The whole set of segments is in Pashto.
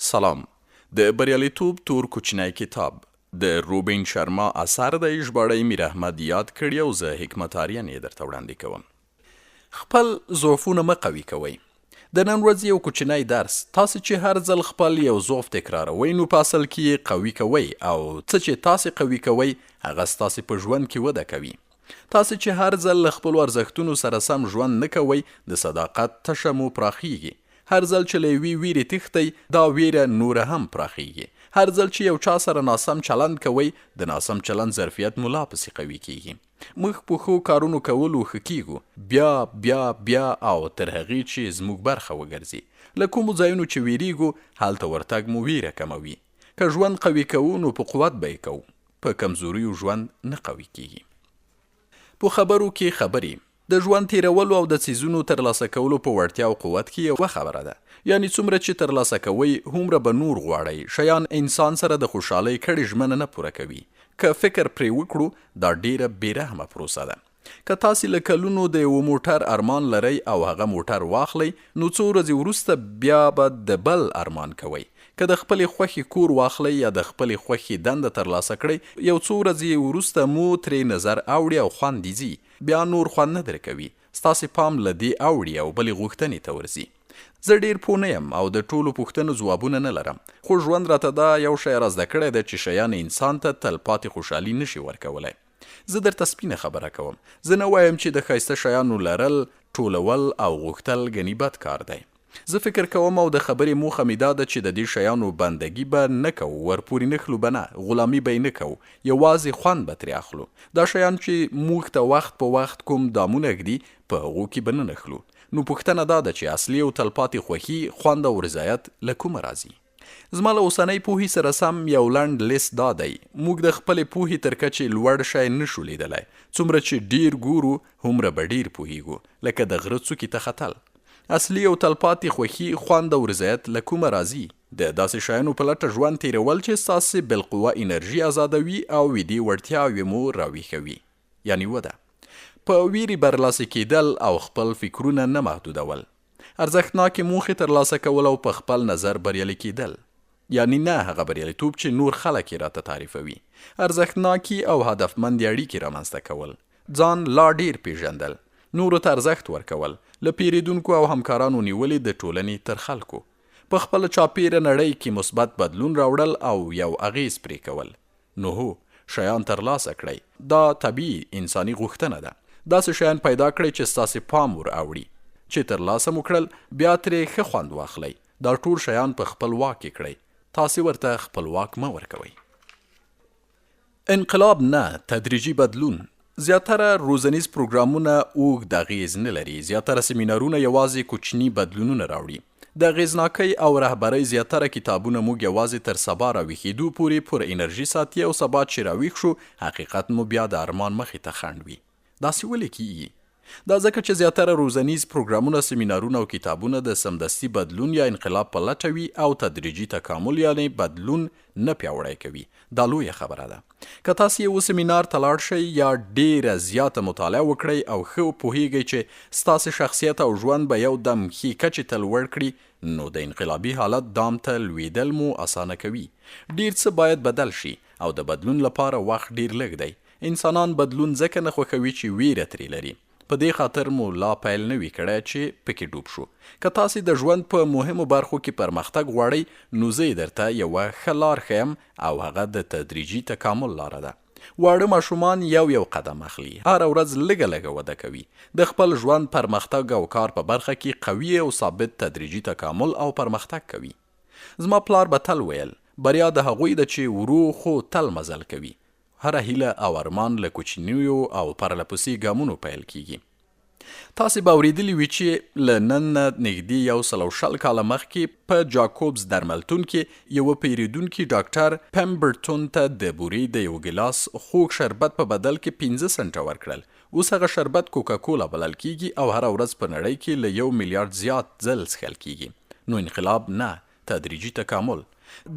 سلام. د برياليتوب تور کوچنی کتاب د رابين شرما اثر د ژباړن احمد یاد کړی او زه حکمت ارين درته وړاندې کوم. خپل ضعفونه مقوي کوئ. د نن ورځې یو کوچنی درس، تاسو چې هر ځل خپل یو ضعف تکراروئ نو په اصل کې قوي کوئ او څه چې تاسو قوي کوئ هغه ستاسو په ژوند کې وده کوي. تاسو چې هر ځل خپل ارزښتونو سره سم ژوند نه کوئ د صداقت تشه مو پراخیږي. هر ځل چې له یوې ویرې تښتئ دا ویره نوره هم پراخیږي. هر ځل چې یو چا سره ناسم چلند کوئ د ناسم چلند ظرفیت مو لا پسې قوي کیږي. موږ په ښو کارونو کولو ښه کیږو، بیا او تر هغې چې زموږ برخه وګرځي. له کومو ځایونو چې ویریږو هلته ورتګ مو ویره کموي. که ژوند قوي کوو نو په قوت به یې کوو، په کمزوریو ژوند نه قوي کیږي. په خبرو کې خبرې د ژوند تیرولو او د څیزونو ترلاسه کولو په وړتیا او قوت کې یوه خبره ده. یعنی څومره چې ترلاسه کوئ هومره به نور غواړئ. شیان انسان سره د خوشحالۍ کړې ژمنه نه پوره کوي. که فکر پرې وکړو دا ډیره بېرحمه پروسه ده. که تاسې له کلونو د یوه موټر ارمان لرئ او هغه موټر واخلئ نو څو ورځې وروسته بیا به د بل ارمان کوئ. که د خپلې خوښې کور واخلئ یا د خپلې خوښې دنده ترلاسه کړئ، یو څو ورځې وروسته مو ترې نظر اوړي او خوند یې ځي، بیا نور خوند نه درکوي. ستاسې پام له دې اوړي او بلې غوښتنې ته ورځي. زه ډیر پوه نه یم او د ټولو پوښتنو ځوابونه نه لرم، خو ژوند راته دا یو شی را زده کړی دی چې شیان انسان ته تلپاتې خوشحالي نشي ورکولی. زه درته سپینه خبره کوم. زه نه وایم چې د ښایسته شیانو لرل، ټولول او غوښتل ګنې بد کار دی. زه فکر کوم او د خبرې موخه مې دا ده چې د دې شیانو بندګي به نه کوو، ورپورې نښلو به نه، غلامي به یې نه کوو، یوازې خوند به ترې اخلو. دا شیان چې موږ ته وخت په وخت کوم دامونه ږدي په هغو کې به نه نښلو. نو پوښتنه دا ده چې اصلي او تلپاتې خوښي، خوند او رضایت له کومه راځي؟ زما له اوسنۍ پوهې سره سم یو لنډ لیست دا دی. موږ د خپلې پوهې تر کچې لوړ شی نشو لیدلی. څومره چې ډیر ګورو هومره به ډیر پوهیږو، لکه د غره څوکې ته ختل. اصلي او تلپاتې خوښي، خوند او رضایت له کومه راځي؟ د داسې شیانو په لټه ژوند تیرول چې ستاسې بالقوه انرژي ازادوي او ویدي وړتیاوې مو راویښوي، یعنی وده. په ویرې برلاسه کیدل او خپل فکرونه نه محدودول، ارزښتناکې موخې ترلاسه کول او په خپل نظر بریالي کیدل، یعنی نه هغه بریالیتوب چې نور خلک یې راته تعریفوي. ارزښتناکې او هدفمندې اړیکې رامنځته کول، ځان لا ډیر پیژندل، نورو ته ارزښت ورکول، له پیریدونکو او همکارانو نیولې د ټولنې تر خلکو، په خپله چاپیره نړۍ کې مثبت بدلون راوړل او یو اغیز پرې کول. نو هو، شیان ترلاسه کړئ. دا طبیعي انساني غوښتنه ده. داسې شیان پیدا کړئ چې ستاسې پام ور اوړي. چې ترلاسه مو کړل بیا ترې ښه خوند واخلئ. دا ټول شیان په خپل واک کې کړئ. تاسې ورته خپل واک مه ورکوئ. انقلاب نه، تدریجي بدلون. زیاتره روزنیز پروګرامونه اوږد اغیز نه لري. زیاتره سیمینارونه یوازې کوچني بدلونونه راوړي. د اغیزناکۍ او رهبرۍ زیاتره کتابونه موږ یوازې تر سبا راویښېدو پورې پر انرژي ساتي او سبا چې راویښ شو حقیقت مو بیا د ارمان مخې ته خنډ وي. داسې ولې کیږي؟ دا ځکه چې زیاتره روزنیز پروګرامونه، سیمینارونه او کتابونه د سمدستي بدلون یا انقلاب په لټه وي او تدریجي تکامل یعنی بدلون نه پیاوړی کوي. دا لویه خبره ده. که تاسې یو سیمینار ته لاړ شئ یا ډیره زیاته مطالعه وکړئ او ښه پوهیږئ چې ستاسې شخصیت او ژوند به یو دم ښې کچې ته لوړ کړي، نو د انقلابي حالت دام ته لویدل مو اسانه کوي. ډیر څه باید بدل شي او د بدلون لپاره وخت ډیر لږ دی. انسانان بدلون ځکه نه خوښوي چې ویره ترې لري. په دې خاطر مو لا پیل نه وي کړی چې پکې ډوب شو. که تاسې د ژوند په مهمو برخو کې پرمختګ غواړئ نو زه یې درته یوه ښه لار ښیم او هغه د تدریجي تکامل لاره ده. واړه ماشومان یو قدم اخلي، هره ورځ لږه وده کوي. د خپل ژوند پرمختګ او کار په برخه کې قوي او ثابت تدریجي تکامل او پرمختګ کوي. زما پلار به تل ویل بریا د هغوی ده چې ورو خو تل مزل کوي. هره هیله او ارمان له کوچنیو او پرلپسې ګامونو پیل کیږي. تاسې به اورېدلي وي چې له نن نه نږدې 120 کاله مخکې په جاکوبز درملتون کې یوه پیرودونکي ډاکټر پمبرټون ته د بورې د یو ګیلاس خوږ شربت په بدل کې 15 سنټه ورکړل. اوس هغه شربت کوکاکولا بلل کیږي او هره ورځ په نړۍ کې له 1 میلیارډ زیات ځل څښل کیږي. نو انقلاب نه، تدریجي تکامل.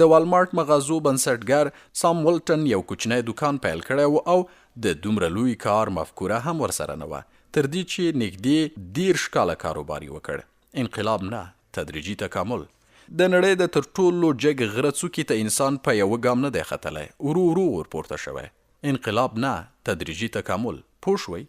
د والمارټ مغازو بنسټګر سام ولټن یو کوچنی دکان پیل کړی و او د دومره لوی کار مفکوره هم ورسره نه وه، تر دې چې نږدې 10 کاله کاروبار یې وکړ. انقلاب نه، تدریجي تکامل. د نړۍ د تر ټولو جګ غره څوکې ته انسان په یوه ګام نه دی ختلی، ورو ورو ورپورته شوی. انقلاب نه، تدریجي تکامل. پوه شوئ؟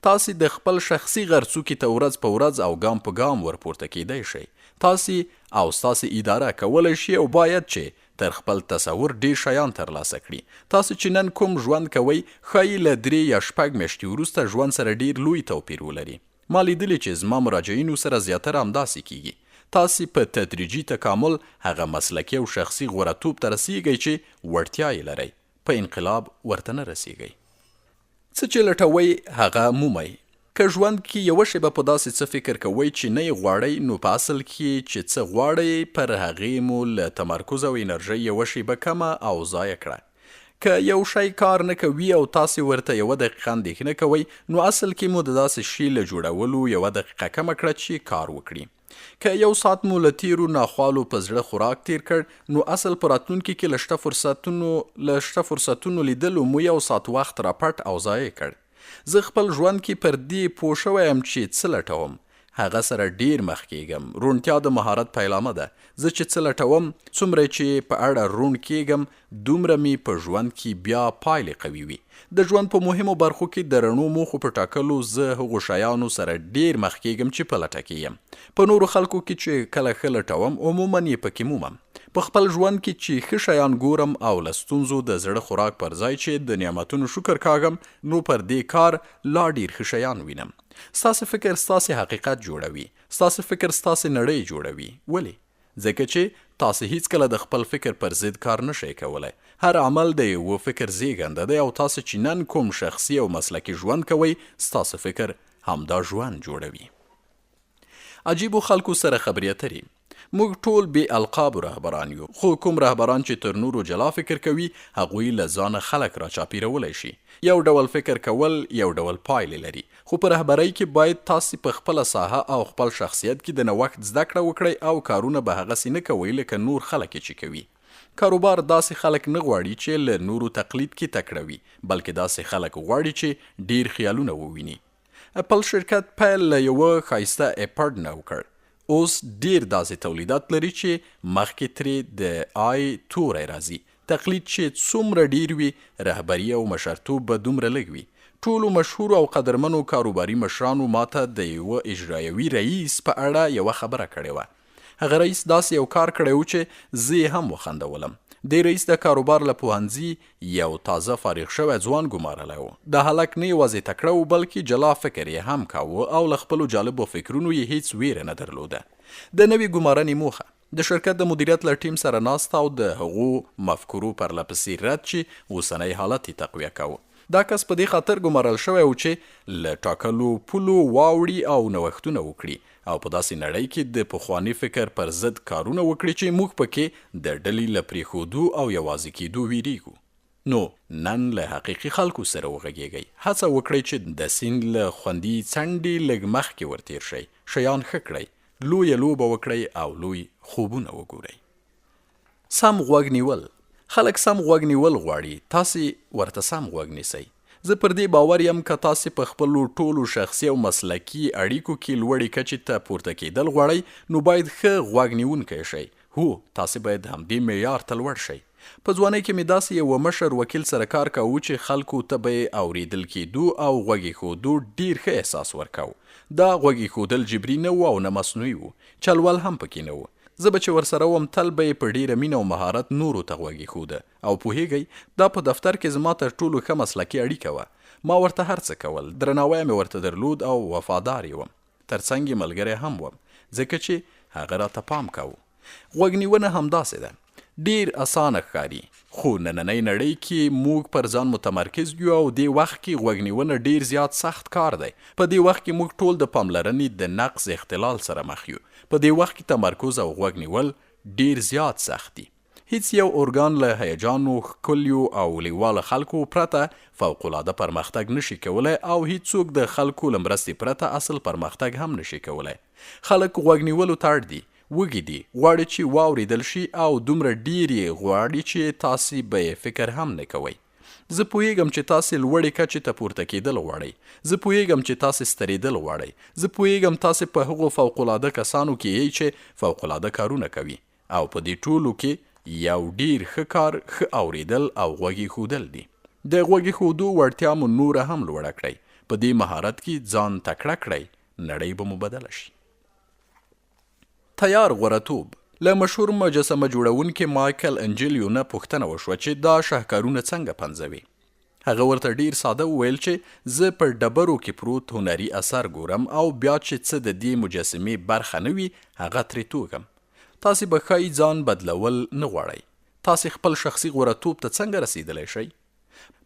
تاسې د خپل شخصي غر څوکې ته ورځ په ورځ او ګام په ګام ورپورته کیدای شئ. تاسې او ستاسې اداره کولی شي او باید چې تر خپل تصور ډیر شیان ترلاسه کړي. تاسو چې نن کوم ژوند کوئ ښایي له 3 یا 6 میاشتې وروسته ژوند سره ډیر لوی توپیر ولري. ما لیدلي چې زما مراجعینو سره زیاتره همداسې کیږي. تاسې په تدریجي تکامل هغه مسلکي او شخصي غوړتوب ته رسیږئ چې وړتیا یې لرئ، په انقلاب ورته نه رسیږئ. څه چې لټوئ هغه مومئ. که ژوند کې یوه شیبه په داسې څه فکر کوئ چې نه یې غواړئ، نو په اصل کې چې څه غواړئ پر هغې مو له تمرکز او انرژۍ یوه شیبه کمه او ضایع کړه. که یو شی کار نه کوي او تاسې ورته یوه دقیقه اندېښنه کوئ، نو اصل کې مو د داسې شي له جوړولو یوه دقیقه کمه کړه چې کار وکړي. که یو ساعت مو له تیرو ناخوالو په زړه خوراک تیر کړ، نو اصل په راتلونکي کې له شته فرصتونو لیدلو مو یو ساعت وخت راپټ او ضایع کړ. زه خپل ژوند کې پر دې پوه شوی یم چې څه لټوم، هغه سره ډیر مخ کیږم. روڼتیا د مهارت پیلامه ده. زه چې څه لټوم، څومره چې په اړه روڼ کیږم، دومره می په ژوند کې بیا پایلې قوي وي. د ژوند په مهمو برخو کې د رڼو موخو په ټاکلو زه هغو شیانو سره ډیر مخ کیږم چې په لټه کې یم. په نورو خلکو کې چې کله ښه لټوم، عموما یې پکې مومم. په خپل ژوند کې چې ښه شیان ګورم او له ستونزو د زړه خوراک پر ځای چې د نعمتونو شکر کاږم، نو پر دې کار لا ډیر ښه شیان وینم. ستاسې فکر ستاسې حقیقت جوړوي. ستاسې فکر ستاسې نړۍ جوړوي. ولې؟ ځکه چې تاسې هیڅکله د خپل فکر پر ضد کار نشئ کولی. هر عمل د یوه فکر زیږنده دی، او تاسې چې نن کوم شخصي او مسلکي ژوند کوئ، ستاسې فکر همدا ژوند جوړوي. عجیبو خلکو سره خبرې اترې. موږ ټول بې القابو رهبران یو، خو کوم رهبران چې تر نورو جلا فکر کوي، هغوی له ځانه خلک راچاپیرولی شي. یو ډول فکر کول یو ډول پایلې لري، خو په رهبرۍ کې باید تاسې په خپله ساحه او خپل شخصیت کې د نوښت زده کړه وکړئ، او کارونه به هغسې نه کوئ لکه نور خلک چې کوي. کاروبار داسې خلک نه غواړي چې له نورو تقلید کې تکړه وي، بلکې داسې خلک غواړي چې ډیر خیالونه وویني. اپل شرکت پیل له یوه ښایسته ایپډ نه وکړ. اوس ډیر داسې تولیدات لري چې مخکې ترې د آی توری راځي. تقلید چې څومره ډیر وي، رهبري او مشرتوب به دومره لږ وي. ټولو مشهورو او قدرمنو کاروباري مشرانو ماته د یوه اجرایوي رئیس په اړه یوه خبره کړې وه. هغه رئیس داسې یو کار کړی و چې زه یې هم وخندولم. د رئیس د کاروبار له پوهنځي یو تازه فارغ شوی ځوان ګمارلی و. د هلک نه یوازې تکړه و، بلکې جلا فکر یې هم کاوه، او له خپلو جالبو فکرونو یې هیڅ ویره نه درلوده. د نوې ګمارنې موخه د شرکت د مدیریت له ټیم سره ناسته او د هغو مفکورو پرلپسې رد چې اوسنی حالت یې تقویه کاوه. دا کس په دې خاطر ګمارل شوی و چې له ټاکلو پولو واوړي او نوښتونه وکړي، او په داسې نړۍ کې د پخواني فکر پر ضد کارونه وکړي چې موږ پکې د ډلې له پرېښودو او یوازې کېدو ویریږو. نو نن له حقیقي خلکو سره وغږیږئ. هڅه وکړئ چې د سیند له خوندي څنډې لږ مخکې ورتیر شئ. شیان ښه کړئ، لویه لوبه وکړئ او لوی خوبونه وګورئ. سم غوږ نیول. خلک سم غوږ نیول غواړي، تاسې ورته سم غوږ نیسئ. زه پر دې باور یم که تاسې په خپلو ټولو شخصي او مسلکي اړیکو کې لوړې کچې ته پورته کیدل غواړئ، نو باید ښه غوږ نیونکی شئ. هو، تاسې باید همدې معیار ته لوړ شئ. په ځوانۍ کې مې داسې یوه مشر وکیل سره کار کوو چې خلکو ته به یې اورېدل کېدو او غوږ ایښودو ډېر ښه احساس ورکاو. دا غوږ ایښودل جبري نه و او نه مصنوعي و. چلول هم پکې نه و. زه به چې ورسره وم، تل به یې په ډېره مینه او مهارت نورو ته غوږ ایښوده. او پوهیږئ، دا په دفتر کې زما تر ټولو ښه مسلکي اړیکه وه. ما ورته هر څه کول، درناوی مې ورته درلود او وفادار یې وم. ترڅنګ یې ملګری هم وم، ځکه چې هغه راته پام کاوه. غوږ نیونه همداسې ده. ډیر اسانه ښکاري، خو نننۍ نړۍ کې موږ پر ځان متمرکز یو، او دې وخت کې غوږ نیونه ډیر زیات سخت کار دی. په دې وخت کې موږ ټول د پاملرنې د نقص اختلال سره مخ یو. په دې وخت کې تمرکز او غوږ نیول ډیر زیات سخت دي. هیڅ یو ارګان له هیجانو، ښکلیو او لیواله خلکو پرته فوقالعاده پرمختګ نشي کولی، او هیڅوک د خلکو له مرستې پرته اصل پرمختګ هم نشي کولی. خلک غوږ نیولو ته اړ دي، وږي دي، غواړي چې واورېدل شي، او دومره ډیر یې غواړي چې تاسې به یې فکر هم نه کوئ. زه پوهیږم چې تاسې لوړې کچې ته پورته کیدل غواړئ. زه پوهیږم چې تاسې سترېدل غواړئ. زه پوهیږم تاسې په هغو فوقالعاده کسانو کې یئ چې فوقالعاده کارونه کوي. او په دې ټولو کې یو ډیر ښه کار ښه اوریدل او غوږ ایښودل دي. د غوږ ایښودو وړتیا مو نوره هم لوړه کړئ. په دې مهارت کې ځان تکړه کړئ، نړۍ به مو بدله شي. تیار غوړتوب. له مشهور مجسمه جوړونکي مایکل انجلیو نه پوښتنه وشوه چې دا شاهکارونه څنګه پنځوي. هغه ورته ډیر ساده وویل چې زه پر ډبرو کې پروت هنري اثر ګورم او بیا چې څه د دې مجسمې برخه نه وي هغه ترې توږم. تاسې به ښایي ځان بدلول نه غواړئ. تاسې خپل شخصي غوړتوب ته څنګه رسیدلی شئ؟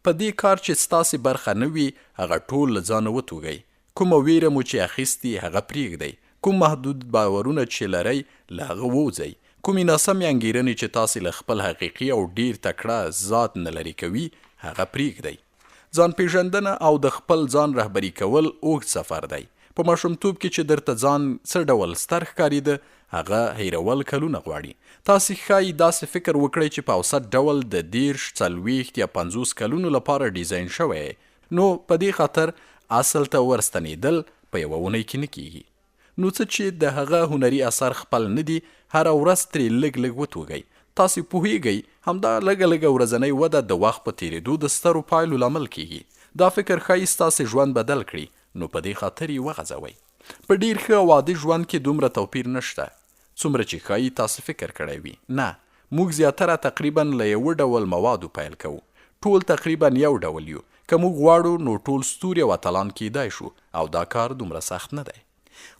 په دې کار چې ستاسې برخه نه وي هغه ټول له ځانه وتوږئ. کومه ویره مو چې اخیستي هغه پرېږدئ. کوم محدود باورونه چې لرئ له هغه ووځئ. کومې ناسمې انګیرنې چې تاسې له خپل حقیقي او ډیر تکړه ذات نه لرې کوي هغه پرېږدئ. ځان پیژندنه او د خپل ځان رهبري کول اوږد سفر دی. په ماشومتوب کې چې درته ځان څه ډول ستر ښکارېده هغه هیرول کلونه غواړي. تاسې ښایي داسې فکر وکړئ چې په اوسط ډول د 30 40 یا 50 کلونو لپاره ډیزاین شوی، نو په دې خاطر اصل ته ورستنېدل په یوه اونۍ کې نه کیږي. نو څه چې د هغه هنري اثر خپل نه دي هره ورځ ترې لږ لږ وتوږئ. تاسې پوهیږئ همدا لږه لږه ورځنۍ وده د وخت په تیریدو د سترو پایلو لامل کیږي. دا فکر ښایي ستاسې ژوند بدل کړي، نو په دې خاطر یې وغځوئ. په ډیر ښه او عادي ژوند کې دومره توپیر نشته څومره چې ښایي تاسې فکر کړی وي. نه، موږ زیاتره تقریبا له یو ډول موادو پیل کوو. ټول تقریبا یو ډول یو. که موږ غواړو نو ټول ستوري او اتلان کیدای شو، او دا کار دومره سخت نه دی.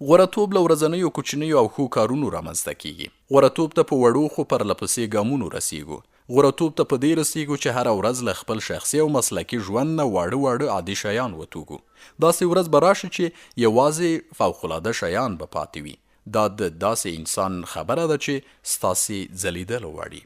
غوړتوب له ورځنیو کوچنیو او ښو کارونو رامنځته کیږي. غوړتوب ته په وړو خو پرلپسې ګامونو رسیږو. غوړتوب ته په دې رسیږو چې هره ورځ له خپل شخصي او مسلکي ژوند نه واړه عادي شیان وتوږو. داسې ورځ به راشي چې یوازې فوقالعاده شیان به پاتې وي. دا د داسې انسان خبره ده چې ستاسې ځلیدل غواړي.